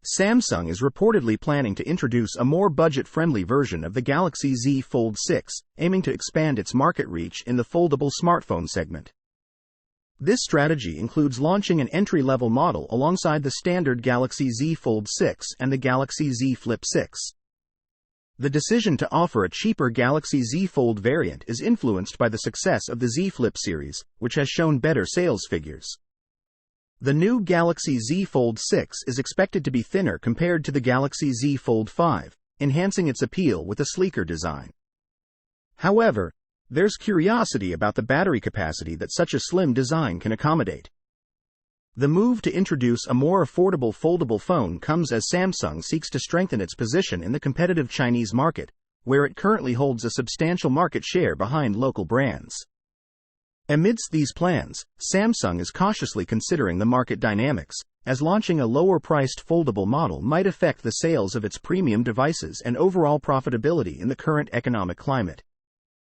Samsung is reportedly planning to introduce a more budget-friendly version of the Galaxy Z Fold 6, aiming to expand its market reach in the foldable smartphone segment. This strategy includes launching an entry-level model alongside the standard Galaxy Z Fold 6 and the Galaxy Z Flip 6. The decision to offer a cheaper Galaxy Z Fold variant is influenced by the success of the Z Flip series, which has shown better sales figures. The new Galaxy Z Fold 6 is expected to be thinner compared to the Galaxy Z Fold 5, enhancing its appeal with a sleeker design. However, there's curiosity about the battery capacity that such a slim design can accommodate. The move to introduce a more affordable foldable phone comes as Samsung seeks to strengthen its position in the competitive Chinese market, where it currently holds a substantial market share behind local brands. Amidst these plans, Samsung is cautiously considering the market dynamics, as launching a lower-priced foldable model might affect the sales of its premium devices and overall profitability in the current economic climate.